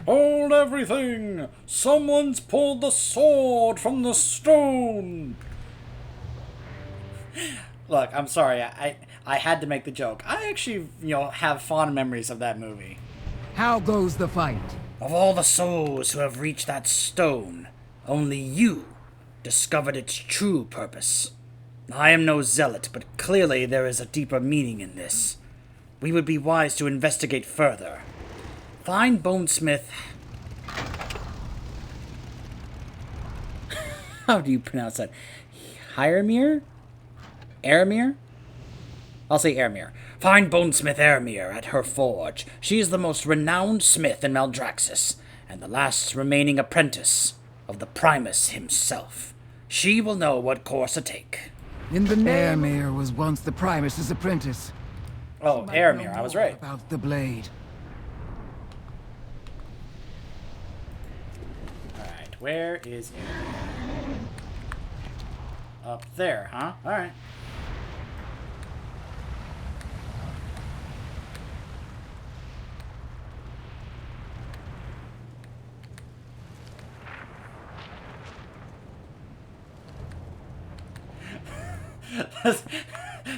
Hold everything! Someone's pulled the sword from the stone! Look, I'm sorry, I had to make the joke. I actually, have fond memories of that movie. How goes the fight? Of all the souls who have reached that stone, only you discovered its true purpose. I am no zealot, but clearly there is a deeper meaning in this. We would be wise to investigate further. Find Bonesmith. How do you pronounce that? Hiermere? Aramir? I'll say Aramir. Find Bonesmith Aramir at her forge. She is the most renowned smith in Maldraxxus, and the last remaining apprentice of the Primus himself. She will know what course to take. In the name... Aramir was once the Primus's apprentice. Oh, Aramir, I was right. About the blade. Alright, where is Aramir? Up there, huh? Alright.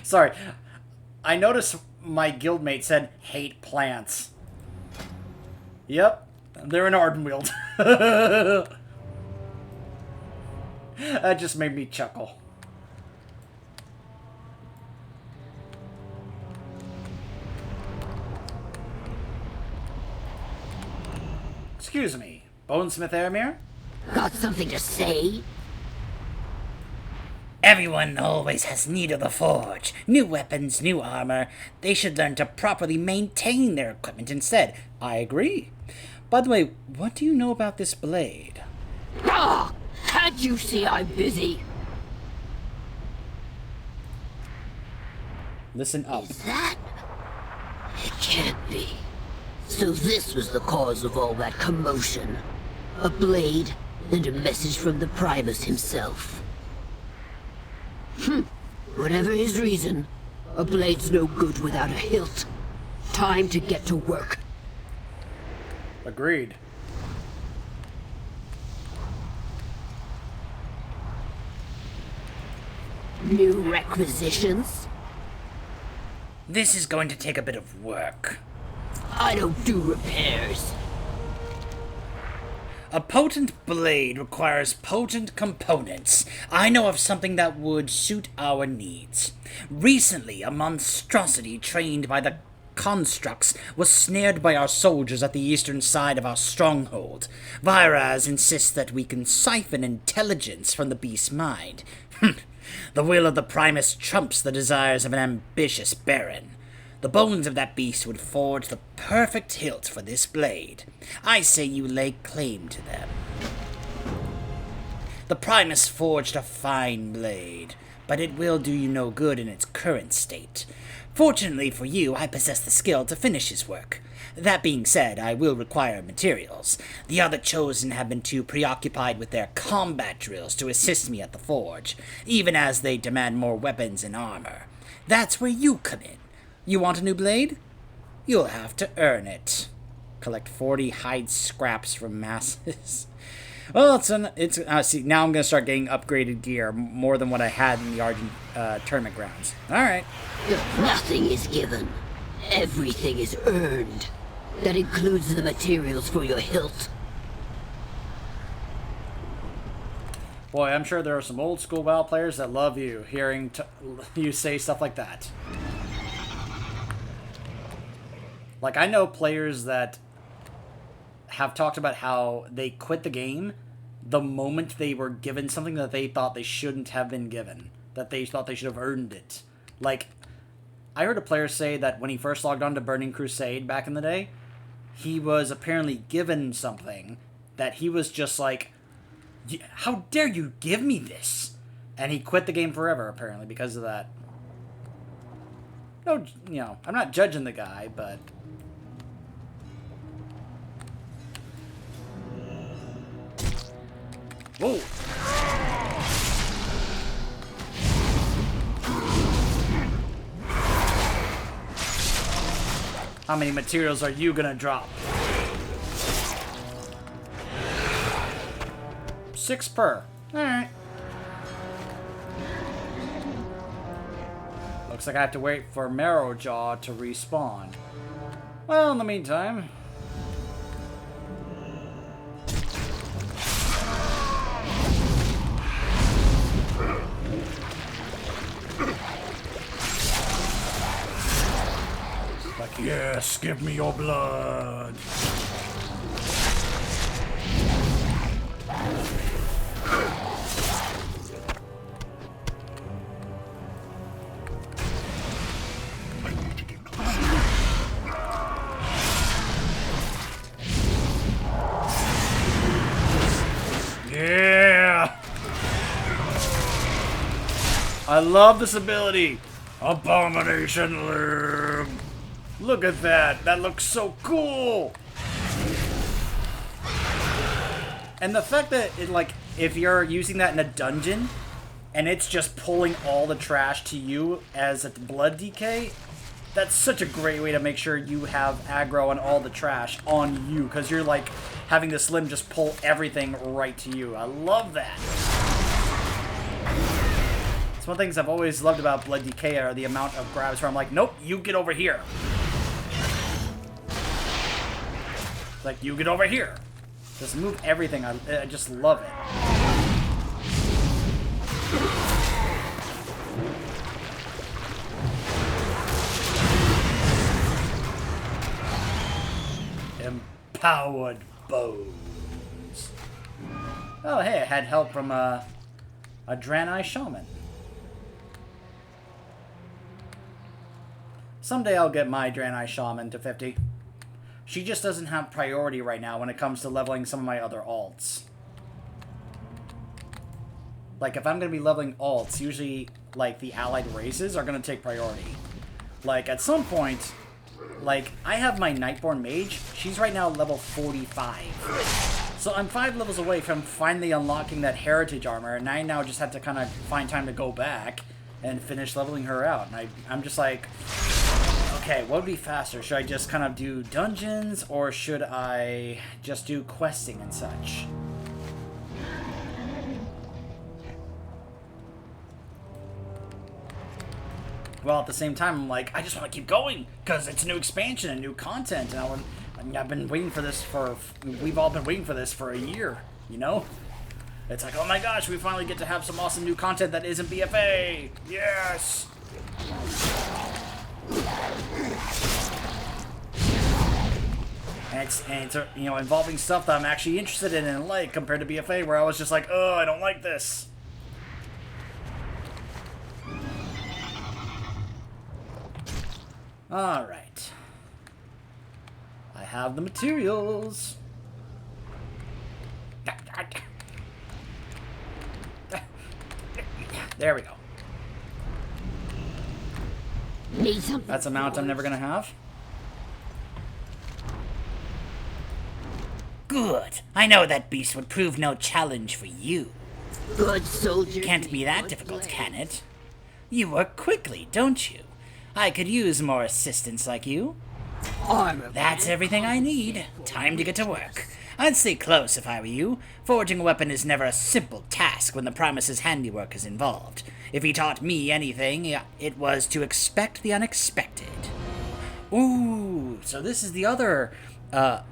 Sorry. I noticed my guildmate said, hate plants. Yep. They're an Ardenweald. That just made me chuckle. Excuse me, Bonesmith Aramir? Got something to say? Everyone always has need of the forge. New weapons, new armor. They should learn to properly maintain their equipment instead. I agree. By the way, what do you know about this blade? Ah! Can't you see I'm busy? Listen up. Is that? It can't be. So this was the cause of all that commotion. A blade and a message from the Primus himself. Whatever his reason, a blade's no good without a hilt. Time to get to work. Agreed. New requisitions? This is going to take a bit of work. I don't do repairs. A potent blade requires potent components. I know of something that would suit our needs. Recently, a monstrosity trained by the constructs was snared by our soldiers at the eastern side of our stronghold. Viraz insists that we can siphon intelligence from the beast's mind. The will of the Primus trumps the desires of an ambitious baron. The bones of that beast would forge the perfect hilt for this blade. I say you lay claim to them. The Primus forged a fine blade, but it will do you no good in its current state. Fortunately for you, I possess the skill to finish his work. That being said, I will require materials. The other chosen have been too preoccupied with their combat drills to assist me at the forge, even as they demand more weapons and armor. That's where you come in. You want a new blade? You'll have to earn it. Collect 40 hide scraps from masses. Well, see, now I'm going to start getting upgraded gear, more than what I had in the Argent tournament grounds. Alright. Nothing is given. Everything is earned. That includes the materials for your hilt. Boy, I'm sure there are some old school WoW players that love you, hearing you say stuff like that. Like, I know players that have talked about how they quit the game the moment they were given something that they thought they shouldn't have been given. That they thought they should have earned it. Like, I heard a player say that when he first logged on to Burning Crusade back in the day, he was apparently given something that he was just like, how dare you give me this? And he quit the game forever, apparently, because of that. No, I'm not judging the guy, but... Whoa! How many materials are you gonna drop? 6 per. Alright. Looks like I have to wait for Marrowjaw to respawn. Well, in the meantime... Like, yes, give me your blood. Yeah! I love this ability. Abomination Limb. Look at that. That looks so cool. And the fact that it, like, if you're using that in a dungeon and it's just pulling all the trash to you as a blood decay, that's such a great way to make sure you have aggro on all the trash on you, because you're like having this limb just pull everything right to you. I love that. It's one of the things I've always loved about blood decay are the amount of grabs where I'm like, nope, you get over here. Like, you get over here. Just move everything. I just love it. Empowered bows. Oh, hey, I had help from a Draenei shaman. Someday I'll get my Draenei shaman to 50. She just doesn't have priority right now when it comes to leveling some of my other alts. Like, if I'm going to be leveling alts, usually, like, the allied races are going to take priority. Like, at some point, like, I have my Nightborn mage. She's right now level 45. So I'm 5 levels away from finally unlocking that heritage armor, and I now just have to kind of find time to go back and finish leveling her out. And I'm just like... Okay, what would be faster? Should I just kind of do dungeons, or should I just do questing and such? Well, at the same time, I'm like, I just want to keep going, because it's a new expansion and new content, and I've been waiting for this we've all been waiting for this for a year, you know? It's like, oh my gosh, we finally get to have some awesome new content that isn't BFA! Yes! And it's you know, involving stuff that I'm actually interested in and like, compared to BFA, where I was just like, oh, I don't like this. Alright. I have the materials. There we go. Need something. That's a mount I'm never gonna have. Good. I know that beast would prove no challenge for you. Good soldier. Can't be that difficult, can it? You work quickly, don't you? I could use more assistants like you. Armor. That's everything I need. Time to get to work. I'd stay close if I were you. Forging a weapon is never a simple task when the Primus's handiwork is involved. If he taught me anything, it was to expect the unexpected. Ooh, so this is the other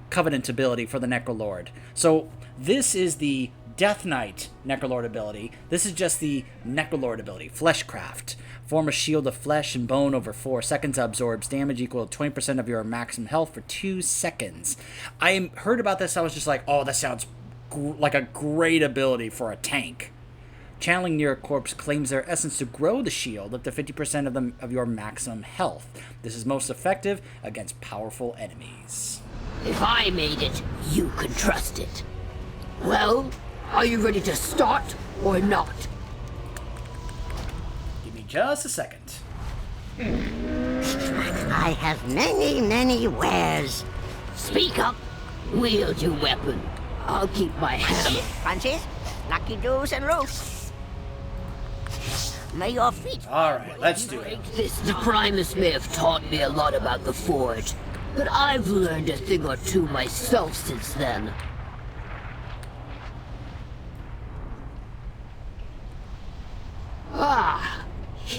Covenant ability for the Necrolord. So this is the Death Knight Necrolord ability. This is just the Necrolord ability, Fleshcraft. Form a shield of flesh and bone over 4 seconds, absorbs damage equal to 20% of your maximum health for 2 seconds. I heard about this, I was just like, oh, that sounds like a great ability for a tank. Channeling near a corpse claims their essence to grow the shield up to 50% of your maximum health. This is most effective against powerful enemies. If I made it, you can trust it. Well, are you ready to start or not? Give me just a second. I have many, many wares. Speak up. Wield your weapon. I'll keep my hammer. Francis, lucky doos and roofs. May your feet... Alright, let's do it. The Primus may have taught me a lot about the Forge, but I've learned a thing or two myself since then.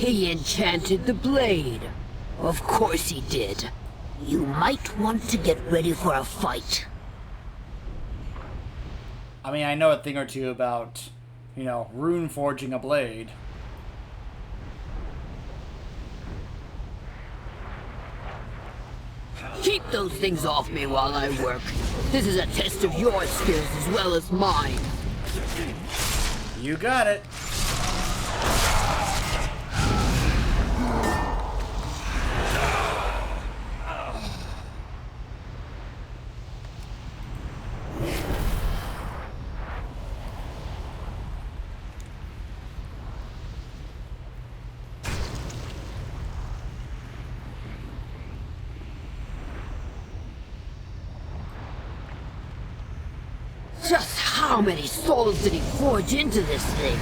He enchanted the blade. Of course he did. You might want to get ready for a fight. I mean, I know a thing or two about, you know, rune forging a blade. Keep those things off me while I work. This is a test of your skills as well as mine. You got it. Just how many souls did he forge into this thing?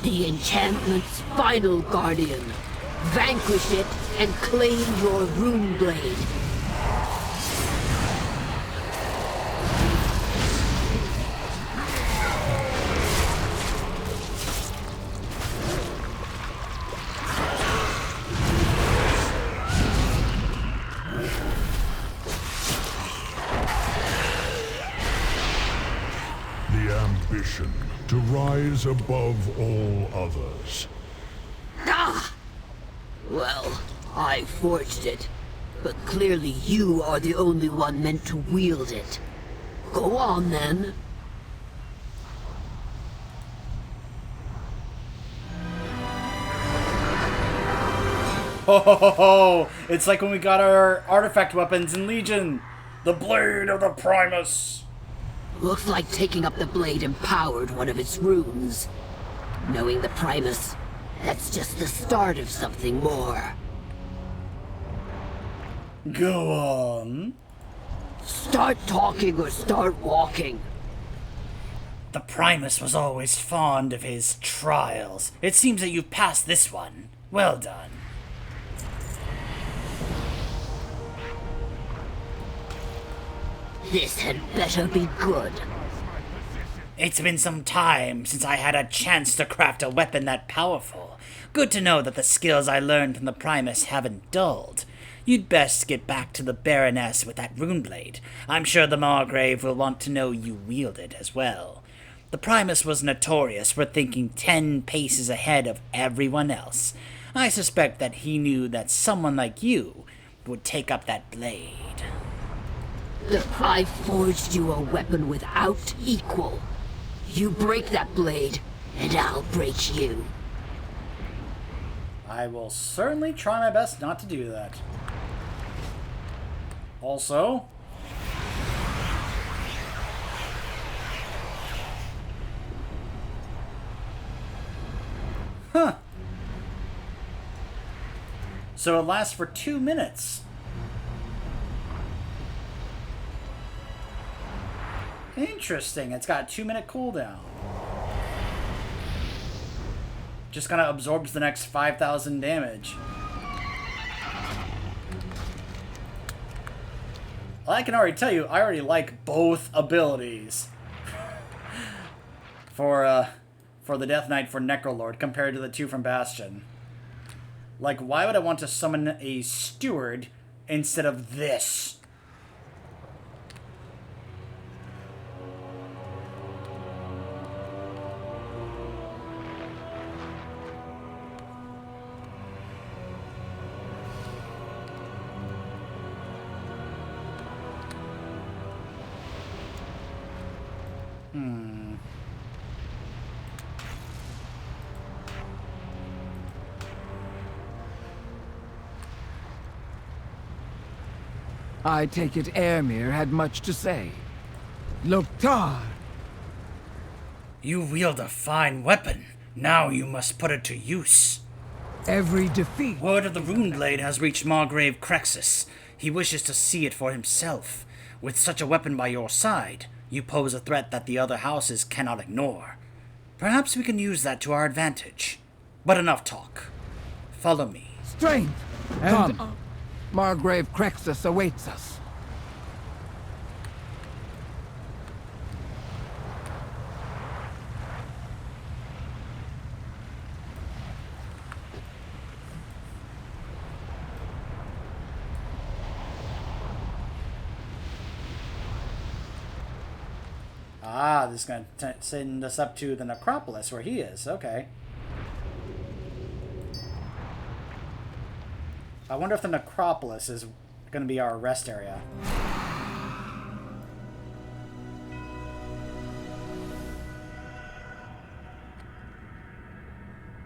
The enchantment's final guardian. Vanquish it and claim your rune blade. The ambition to rise above all others. Ah! Well, I forged it, but clearly you are the only one meant to wield it. Go on, then. Ho ho ho ho! It's like when we got our artifact weapons in Legion. The Blade of the Primus. Looks like taking up the blade empowered one of its runes. Knowing the Primus, that's just the start of something more. Go on. Start talking or start walking. The Primus was always fond of his trials. It seems that you've passed this one. Well done. This had better be good. It's been some time since I had a chance to craft a weapon that powerful. Good to know that the skills I learned from the Primus haven't dulled. You'd best get back to the Baroness with that rune blade. I'm sure the Margrave will want to know you wield it as well. The Primus was notorious for thinking 10 paces ahead of everyone else. I suspect that he knew that someone like you would take up that blade. Look, I forged you a weapon without equal. You break that blade, and I'll break you. I will certainly try my best not to do that. Also, so it lasts for 2 minutes. Interesting. It's got a 2-minute cooldown. Just kind of absorbs the next 5,000 damage. Well, I can already tell you, I already like both abilities for the Death Knight for Necrolord compared to the two from Bastion. Like, why would I want to summon a steward instead of this? I take it Ermir had much to say. Loktar! You wield a fine weapon. Now you must put it to use. Every defeat... Word of the Runeblade has reached Margrave Crexus. He wishes to see it for himself. With such a weapon by your side, you pose a threat that the other houses cannot ignore. Perhaps we can use that to our advantage. But enough talk. Follow me. Strength! And come. Margrave Crexus awaits us. Ah, this is going to send us up to the necropolis where he is. Okay. I wonder if the necropolis is going to be our rest area.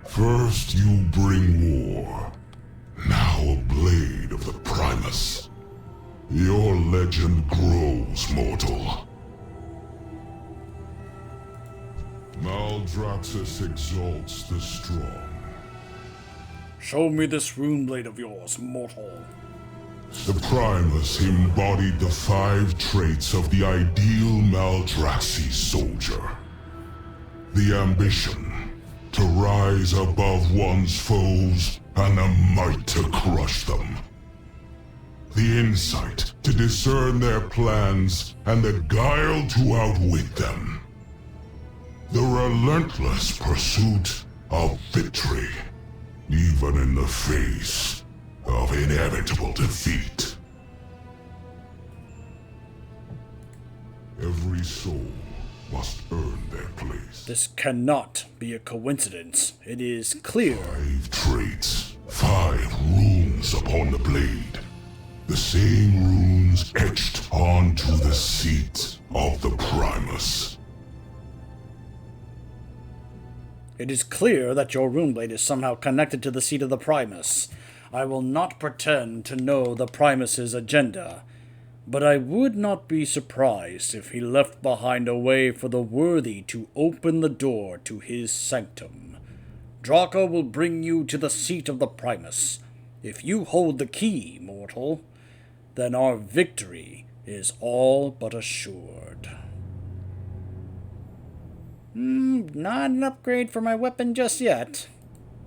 First you bring war, now a blade of the Primus. Your legend grows, mortal. Maldraxxus exalts the strong. Show me this runeblade of yours, mortal. The Primus embodied the 5 traits of the ideal Maldraxxi soldier. The ambition to rise above one's foes and the might to crush them. The insight to discern their plans and the guile to outwit them. The relentless pursuit of victory, even in the face of inevitable defeat. Every soul must earn their place. This cannot be a coincidence. It is clear. 5 traits, 5 runes upon the blade. The same runes etched onto the seat of the Primus. It is clear that your runeblade is somehow connected to the seat of the Primus. I will not pretend to know the Primus's agenda, but I would not be surprised if he left behind a way for the worthy to open the door to his sanctum. Draco will bring you to the seat of the Primus. If you hold the key, mortal, then our victory is all but assured. Not an upgrade for my weapon just yet.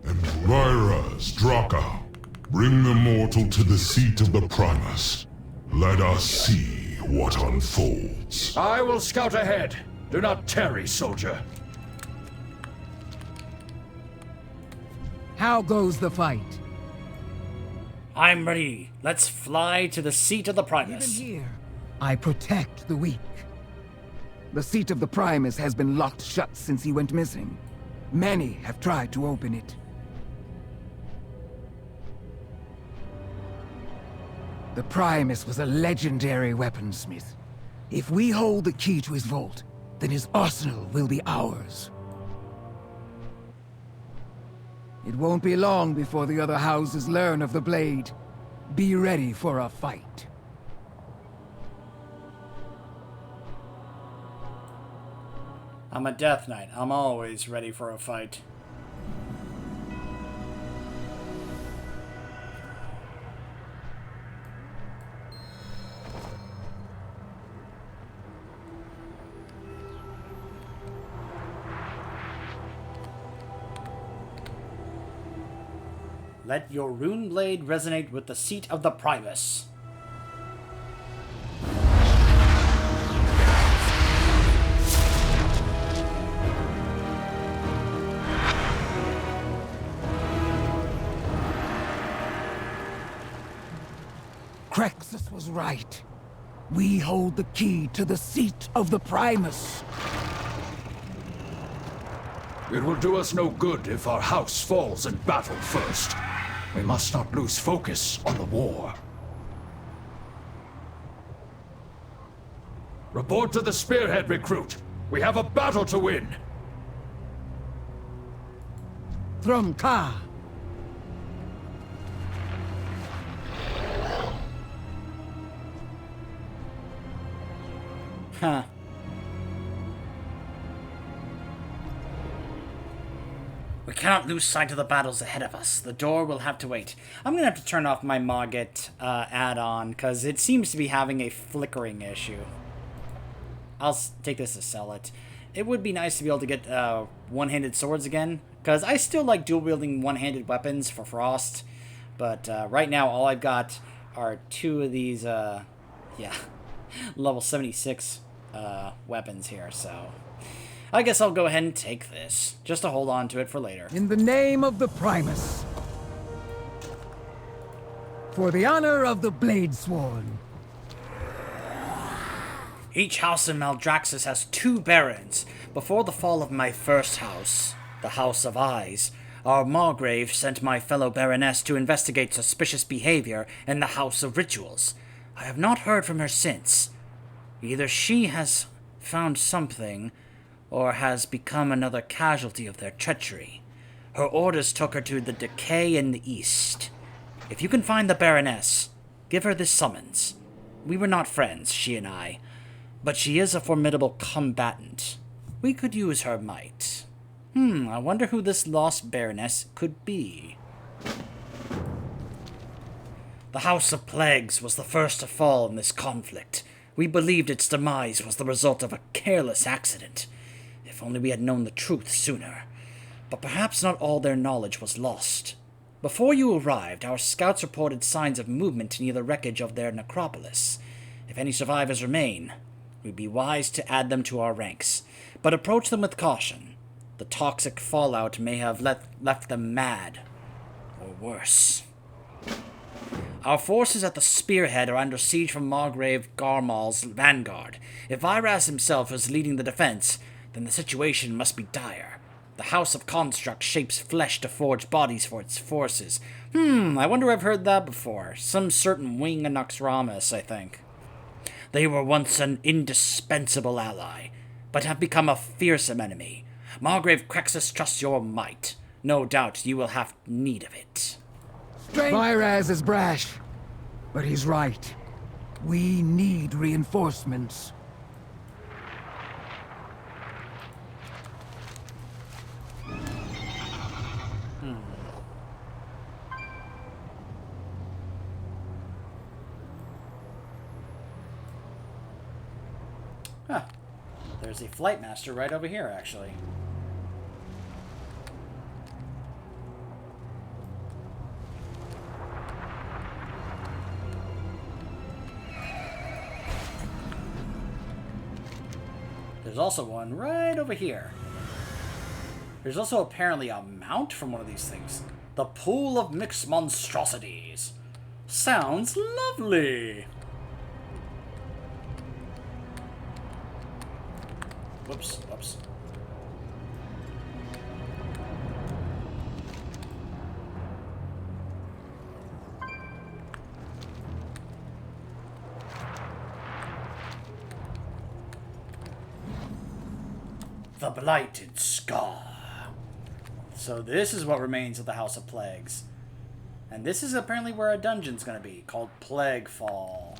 And Ryraz, Draka, bring the mortal to the seat of the Primus. Let us see what unfolds. I will scout ahead. Do not tarry, soldier. How goes the fight? I'm ready. Let's fly to the seat of the Primus. Even here, I protect the weak. The seat of the Primus has been locked shut since he went missing. Many have tried to open it. The Primus was a legendary weaponsmith. If we hold the key to his vault, then his arsenal will be ours. It won't be long before the other houses learn of the blade. Be ready for a fight. I'm a Death Knight. I'm always ready for a fight. Let your runeblade resonate with the seat of the Primus. Crexus was right. We hold the key to the seat of the Primus. It will do us no good if our house falls in battle first. We must not lose focus on the war. Report to the spearhead, recruit. We have a battle to win. Thrumka. Huh. We cannot lose sight of the battles ahead of us. The door will have to wait. I'm going to have to turn off my Mogget add-on, because it seems to be having a flickering issue. I'll take this to sell it. It would be nice to be able to get one-handed swords again, because I still like dual-wielding one-handed weapons for Frost, but right now all I've got are 2 of these, level 76 weapons here, so I guess I'll go ahead and take this, just to hold on to it for later. In the name of the Primus. For the honor of the Bladesworn. Each house in Maldraxxus has 2 barons. Before the fall of my first house, the House of Eyes, our Margrave sent my fellow baroness to investigate suspicious behavior in the House of Rituals. I have not heard from her since. Either she has found something, or has become another casualty of their treachery. Her orders took her to the Decay in the East. If you can find the Baroness, give her this summons. We were not friends, she and I, but she is a formidable combatant. We could use her might. I wonder who this lost Baroness could be. The House of Plagues was the first to fall in this conflict. We believed its demise was the result of a careless accident. If only we had known the truth sooner. But perhaps not all their knowledge was lost. Before you arrived, our scouts reported signs of movement near the wreckage of their necropolis. If any survivors remain, we'd be wise to add them to our ranks. But approach them with caution. The toxic fallout may have left them mad, or worse. Our forces at the spearhead are under siege from Margrave Garmal's vanguard. If Vyraz himself is leading the defense, then the situation must be dire. The House of Construct shapes flesh to forge bodies for its forces. I wonder where I've heard that before. Some certain wing of Naxxramas, I think. They were once an indispensable ally, but have become a fearsome enemy. Margrave Crexus trusts your might. No doubt you will have need of it. Vyraz is brash, but he's right. We need reinforcements. Huh. There's a flight master right over here, actually. There's also one right over here. There's also apparently a mount from one of these things. The Pool of Mixed Monstrosities. Sounds lovely. Whoops. The Blighted Skull. So this is what remains of the House of Plagues. And this is apparently where a dungeon's going to be, called Plaguefall.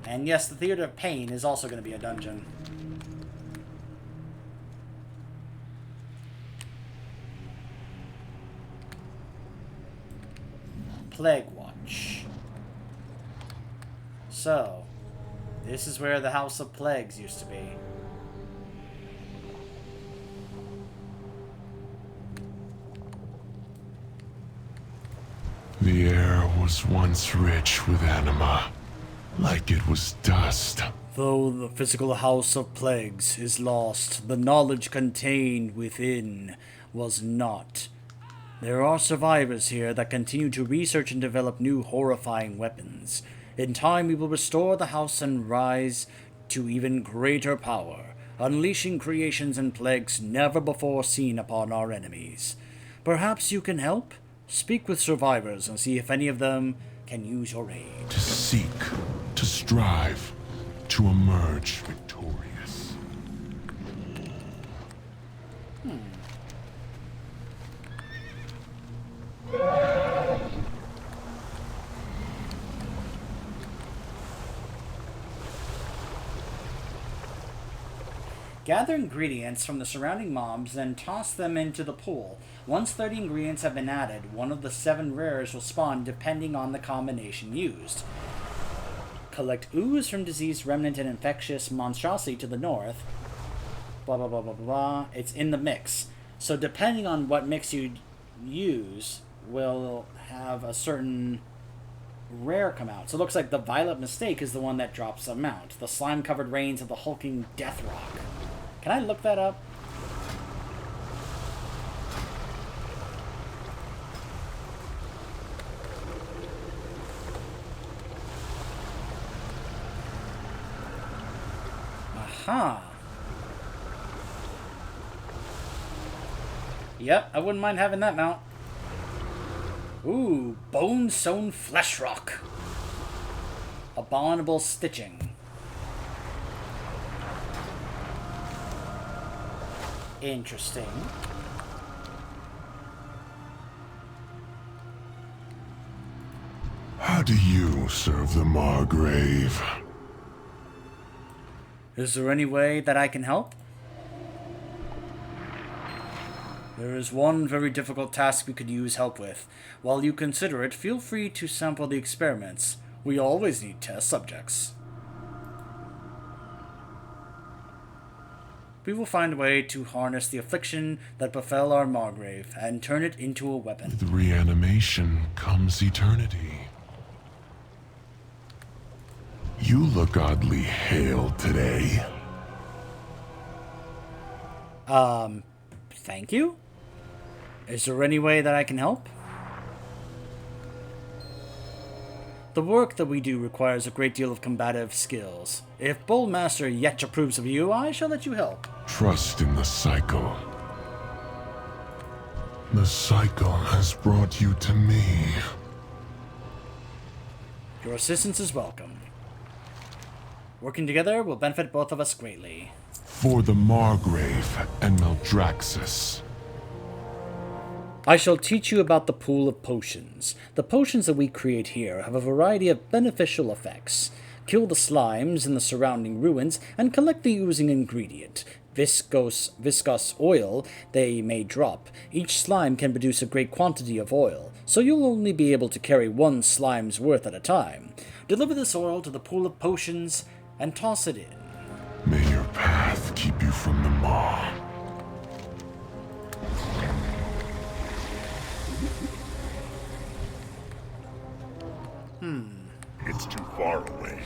And yes, the Theater of Pain is also going to be a dungeon. Plague Watch. So, this is where the House of Plagues used to be. The air was once rich with anima, like it was dust. Though the physical House of Plagues is lost, the knowledge contained within was not. There are survivors here that continue to research and develop new horrifying weapons. In time we will restore the house and rise to even greater power, unleashing creations and plagues never before seen upon our enemies. Perhaps you can help? Speak with survivors and see if any of them can use your aid. To seek, to strive, to emerge victorious. Gather ingredients from the surrounding mobs, then toss them into the pool. Once 30 ingredients have been added, one of the 7 rares will spawn depending on the combination used. Collect ooze from diseased remnant and infectious monstrosity to the north. Blah, blah, blah, blah, blah. It's in the mix. So depending on what mix you use, will have a certain rare come out. So it looks like the Violet Mistake is the one that drops them out. The slime-covered rains of the hulking Death Rock. Can I look that up? Aha. Yep, I wouldn't mind having that mount. Ooh, Bone Sewn Flesh Rock. Abominable Stitching. Interesting. How do you serve the Margrave? Is there any way that I can help? There is one very difficult task we could use help with. While you consider it, feel free to sample the experiments. We always need test subjects. We will find a way to harness the affliction that befell our Margrave and turn it into a weapon. With reanimation comes eternity. You look oddly hale today. Thank you? Is there any way that I can help? The work that we do requires a great deal of combative skills. If Bullmaster yet approves of you, I shall let you help. Trust in the cycle. The cycle has brought you to me. Your assistance is welcome. Working together will benefit both of us greatly. For the Margrave and Maldraxxus. I shall teach you about the pool of potions. The potions that we create here have a variety of beneficial effects. Kill the slimes in the surrounding ruins and collect the oozing ingredient. Viscous oil they may drop. Each slime can produce a great quantity of oil, so you'll only be able to carry 1 slime's worth at a time. Deliver this oil to the pool of potions and toss it in. May your path keep you from the maw. It's too far away.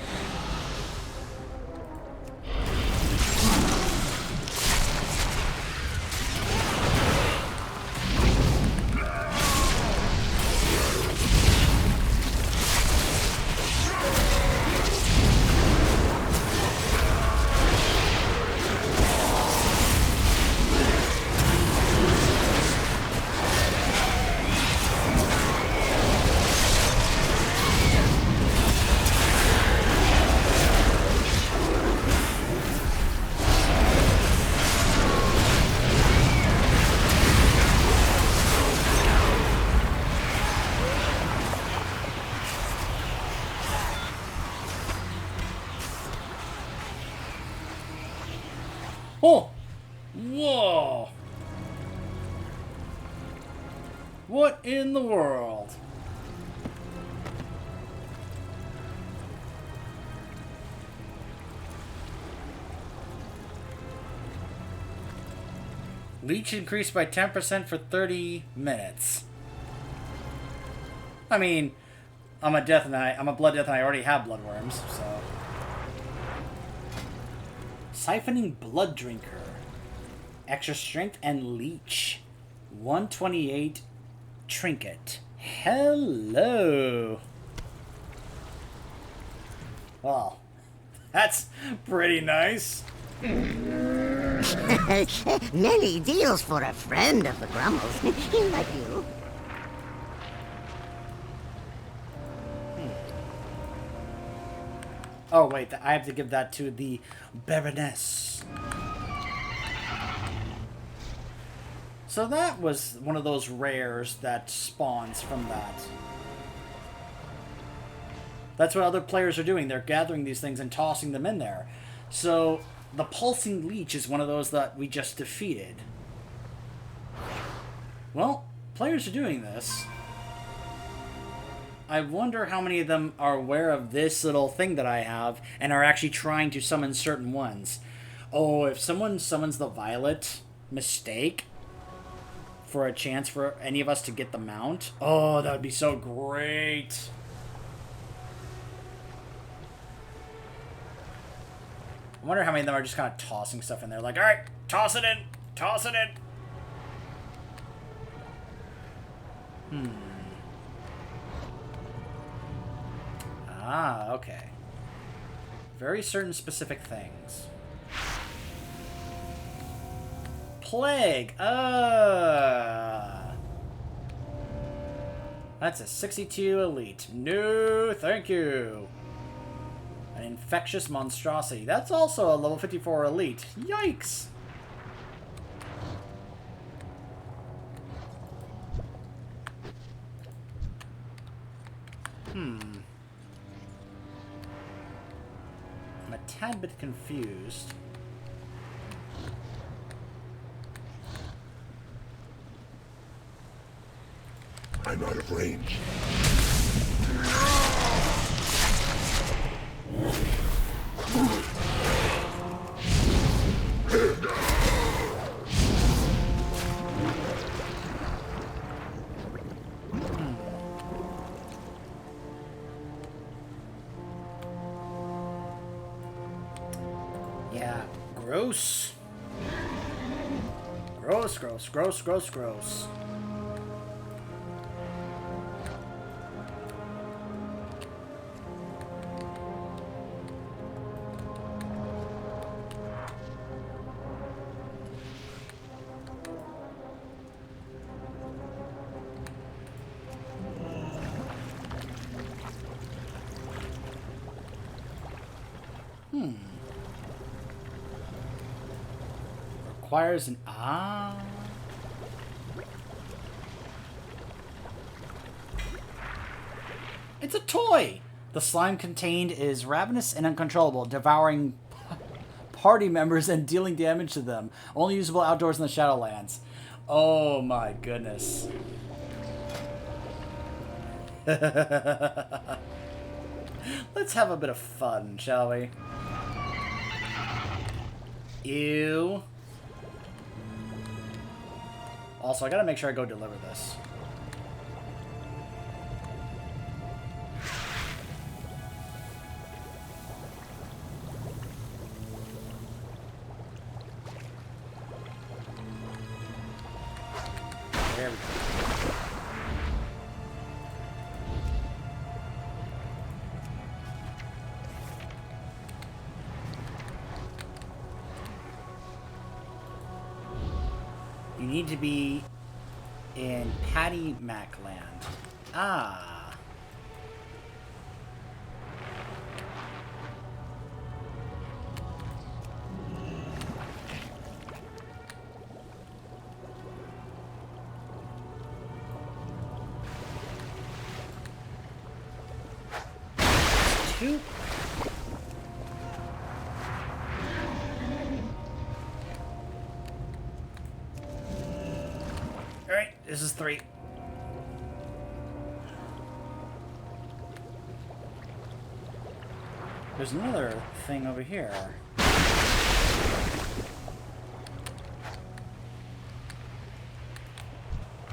Oh! Whoa! What in the world? Leech increased by 10% for 30 minutes. I mean, I'm a Death Knight. I'm a Blood Death and I already have bloodworms, so... Siphoning Blood Drinker. Extra Strength and Leech. 128 Trinket. Hello. Well, that's pretty nice. Many deals for a friend of the Grummles, like you. Oh, wait, I have to give that to the Baroness. So that was one of those rares that spawns from that. That's what other players are doing. They're gathering these things and tossing them in there. So The Pulsing Leech is one of those that we just defeated. Well, players are doing this. I wonder how many of them are aware of this little thing that I have and are actually trying to summon certain ones. Oh, if someone summons the Violet Mistake for a chance for any of us to get the mount, oh, that would be so great. I wonder how many of them are just kind of tossing stuff in there. Like, alright, toss it in. Toss it in. Ah, okay. Very certain specific things. Plague. That's a 62 elite. No, thank you. An infectious monstrosity. That's also a level 54 elite. Yikes. I'm a tad bit confused. I'm out of range. Yeah, gross. Gross, gross, gross, gross, gross. Requires an It's a toy! The slime contained is ravenous and uncontrollable, devouring party members and dealing damage to them. Only usable outdoors in the Shadowlands. Oh my goodness. Let's have a bit of fun, shall we? Ew. Also, I gotta make sure I go deliver this. There we go. You need to be in Papaneeks land. Ah. Two. Alright, this is 3. There's another thing over here.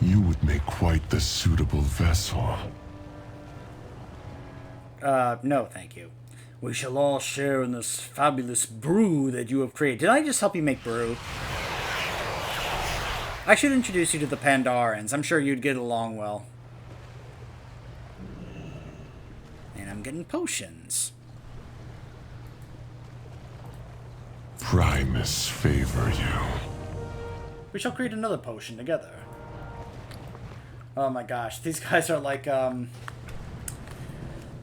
You would make quite the suitable vessel. No, thank you. We shall all share in this fabulous brew that you have created. Did I just help you make brew? I should introduce you to the Pandarans. I'm sure you'd get along well. And I'm getting potions. Primus favor you. We shall create another potion together. Oh my gosh, these guys are like,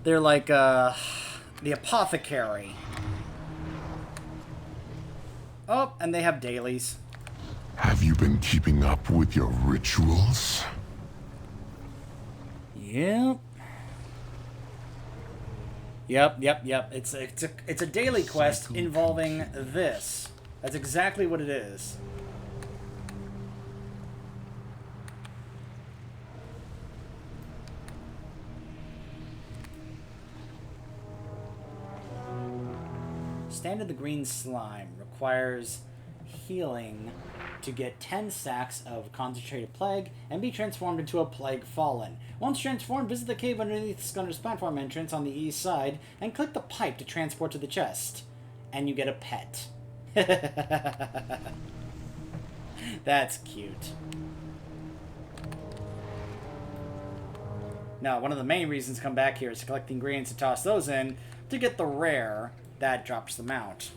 they're like, the apothecary. Oh, and they have dailies. Have you been keeping up with your rituals? Yep. Yep. It's a daily quest involving this. That's exactly what it is. Stand of the Green Slime requires healing to get 10 sacks of concentrated plague and be transformed into a plague fallen. Once transformed, visit the cave underneath Skunner's platform entrance on the east side and click the pipe to transport to the chest. And you get a pet. That's cute. Now, one of the main reasons to come back here is to collect the ingredients and toss those in to get the rare that drops them out.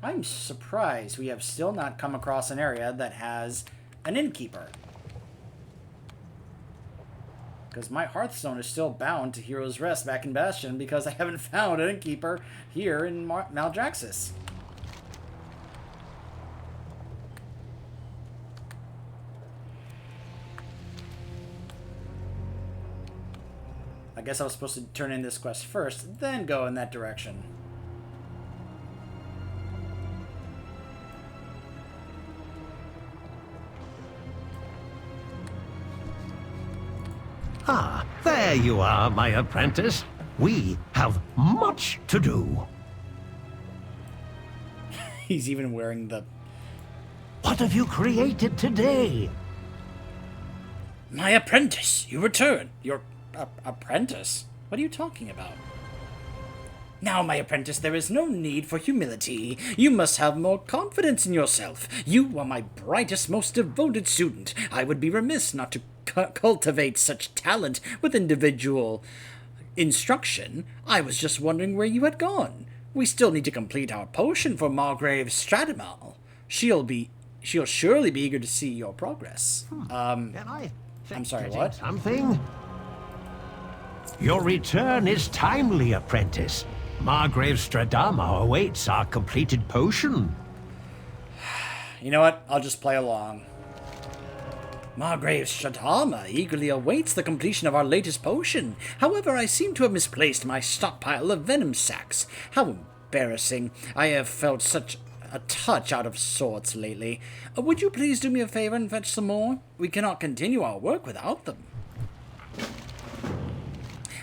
I'm surprised we have still not come across an area that has an innkeeper. Because my Hearthstone is still bound to Hero's Rest back in Bastion because I haven't found an innkeeper here in Maldraxxus. I guess I was supposed to turn in this quest first, then go in that direction. Ah, there you are, my apprentice. We have much to do. He's even wearing the... What have you created today? My apprentice, you return. Your apprentice? What are you talking about? Now, my apprentice, there is no need for humility. You must have more confidence in yourself. You are my brightest, most devoted student. I would be remiss not to cultivate such talent with individual instruction. I was just wondering where you had gone. We still need to complete our potion for Margrave's Stratamal. She'll surely be eager to see your progress. Can I I'm sorry, what? Something? Your return is timely, apprentice. Margrave's Stradama awaits our completed potion. You know what? I'll just play along. Margrave's Stradama eagerly awaits the completion of our latest potion. However, I seem to have misplaced my stockpile of venom sacs. How embarrassing. I have felt such a touch out of sorts lately. Would you please do me a favor and fetch some more? We cannot continue our work without them.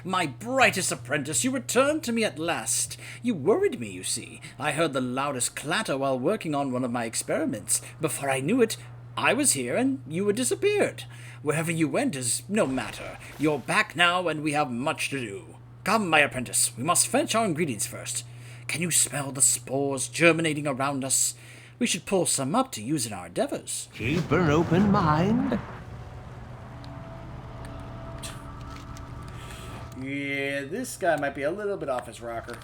My brightest apprentice, you returned to me at last. You worried me, you see. I heard the loudest clatter while working on one of my experiments. Before I knew it, I was here and you had disappeared. Wherever you went is no matter. You're back now and we have much to do. Come, my apprentice, we must fetch our ingredients first. Can you smell the spores germinating around us? We should pull some up to use in our endeavors. Keep an open mind. Yeah, this guy might be a little bit off his rocker.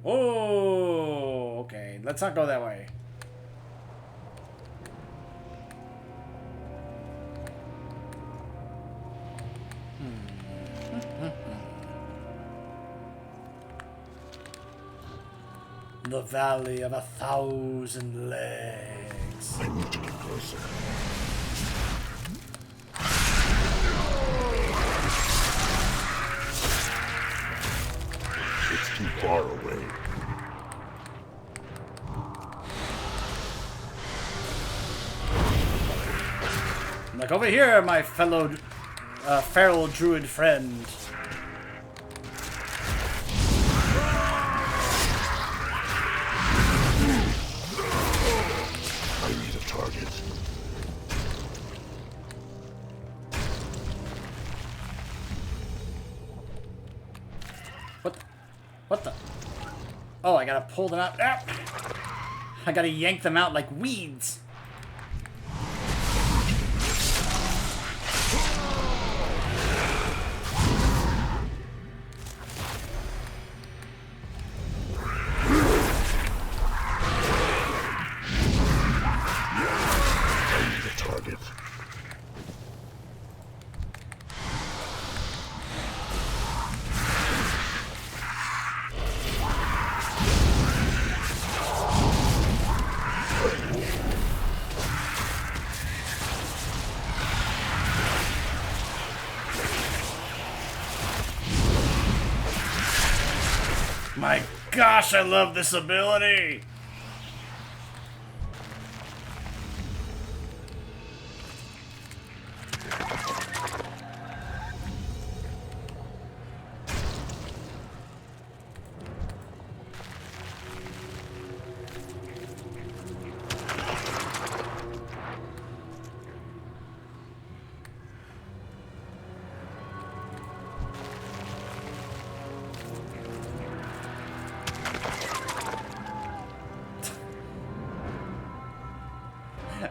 Oh, okay. Let's not go that way. The Valley of 1,000 Legs. I need to get closer. It's too far away. Look over here, my fellow feral druid friend. I need a target. What the? Oh, I gotta pull them out. Ah! I gotta yank them out like weeds. I need a target. My gosh, I love this ability!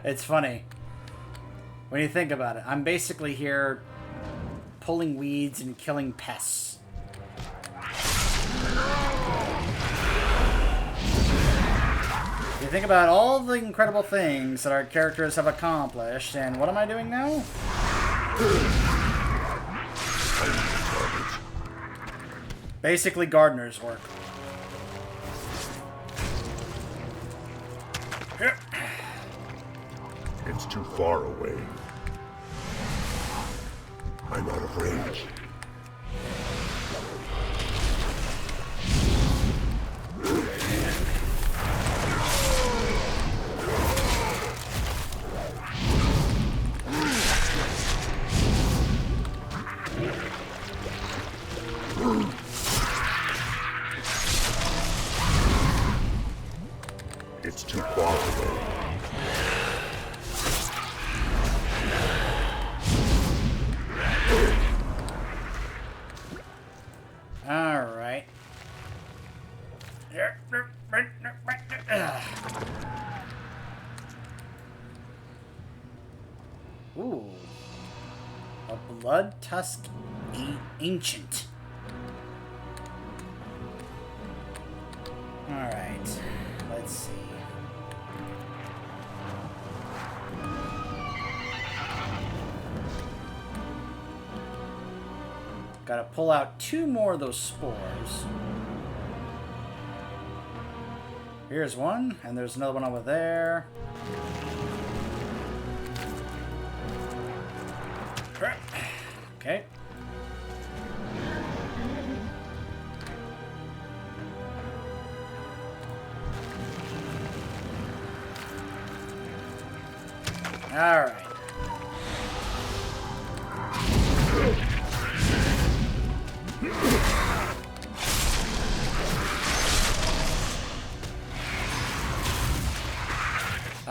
It's funny. When you think about it, I'm basically here pulling weeds and killing pests. You think about all the incredible things that our characters have accomplished, and what am I doing now? Basically gardener's work. It's too far away. I'm out of range. It's too far away. Alright. Ooh. A blood tusk ancient. Alright. Let's see. Gotta pull out 2 more of those spores. Here's one, and there's another one over there. Okay. All right.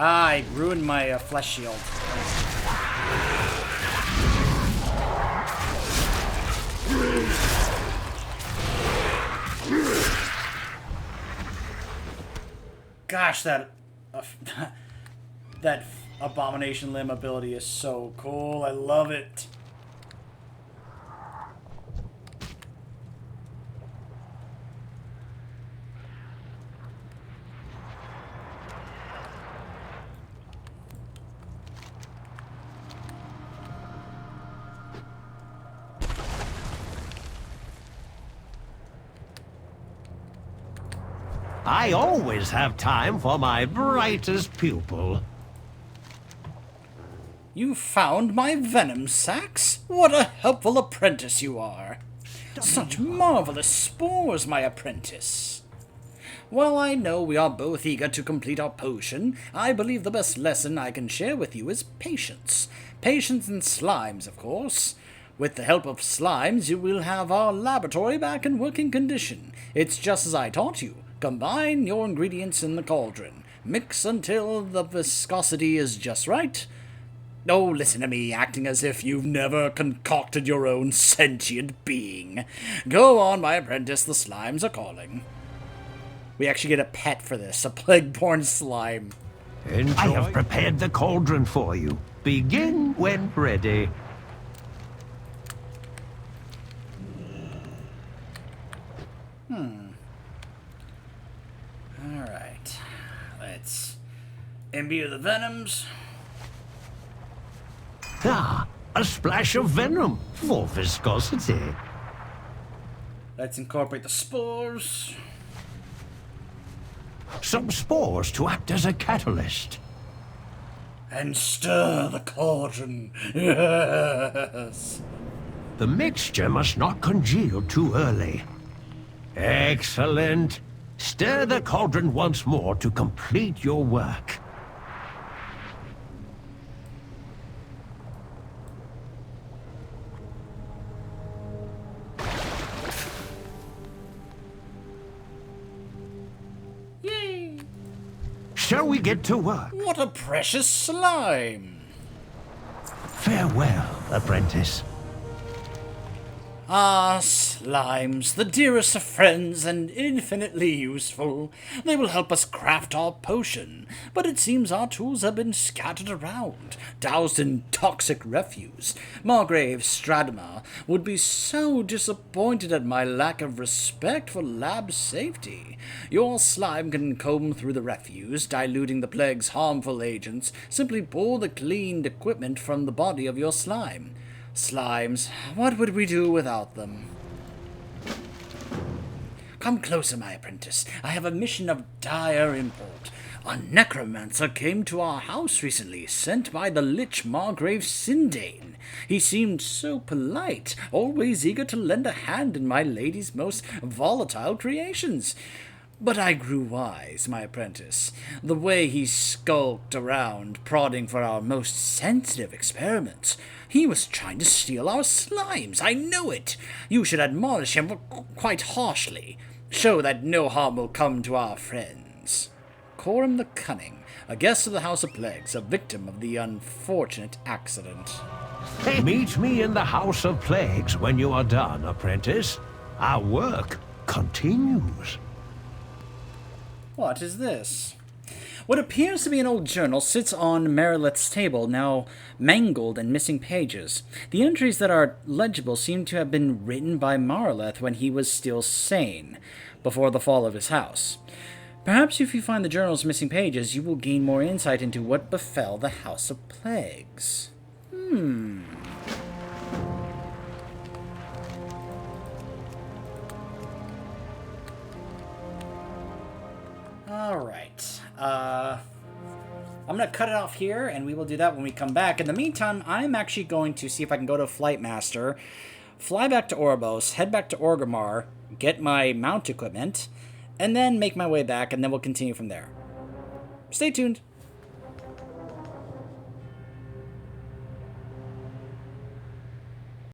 Ah, I ruined my flesh shield. Gosh, that that abomination limb ability is so cool. I love it. I always have time for my brightest pupil. You found my venom sacs? What a helpful apprentice you are. Such marvelous spores, my apprentice. While I know we are both eager to complete our potion, I believe the best lesson I can share with you is patience. Patience in slimes, of course. With the help of slimes, you will have our laboratory back in working condition. It's just as I taught you. Combine your ingredients in the cauldron. Mix until the viscosity is just right. Oh, listen to me, acting as if you've never concocted your own sentient being. Go on, my apprentice, the slimes are calling. We actually get a pet for this, a plague-born slime. Enjoy. I have prepared the cauldron for you. Begin when ready. Alright. Let's imbue the venoms. Ah, a splash of venom for viscosity. Let's incorporate the spores. Some spores to act as a catalyst. And stir the cauldron. Yes. The mixture must not congeal too early. Excellent. Stir the cauldron once more to complete your work. Yay! Shall we get to work? What a precious slime! Farewell, apprentice. Ah, slimes, the dearest of friends and infinitely useful. They will help us craft our potion, but it seems our tools have been scattered around, doused in toxic refuse. Margrave Stradma would be so disappointed at my lack of respect for lab safety. Your slime can comb through the refuse, diluting the plague's harmful agents. Simply pull the cleaned equipment from the body of your slime. Slimes, what would we do without them? Come closer, my apprentice. I have a mission of dire import. A necromancer came to our house recently, sent by the Lich Margrave Sindane. He seemed so polite, always eager to lend a hand in my lady's most volatile creations. But I grew wise, my apprentice. The way he skulked around, prodding for our most sensitive experiments. He was trying to steal our slimes, I know it. You should admonish him quite harshly. Show that no harm will come to our friends. Coram the Cunning, a guest of the House of Plagues, a victim of the unfortunate accident. Meet me in the House of Plagues when you are done, apprentice. Our work continues. What is this? What appears to be an old journal sits on Marilith's table, now mangled and missing pages. The entries that are legible seem to have been written by Marilith when he was still sane, before the fall of his house. Perhaps if you find the journal's missing pages, you will gain more insight into what befell the House of Plagues. Alright. I'm going to cut it off here, and we will do that when we come back. In the meantime, I'm actually going to see if I can go to Flight Master, fly back to Oribos, head back to Orgrimmar, get my mount equipment, and then make my way back, and then we'll continue from there. Stay tuned.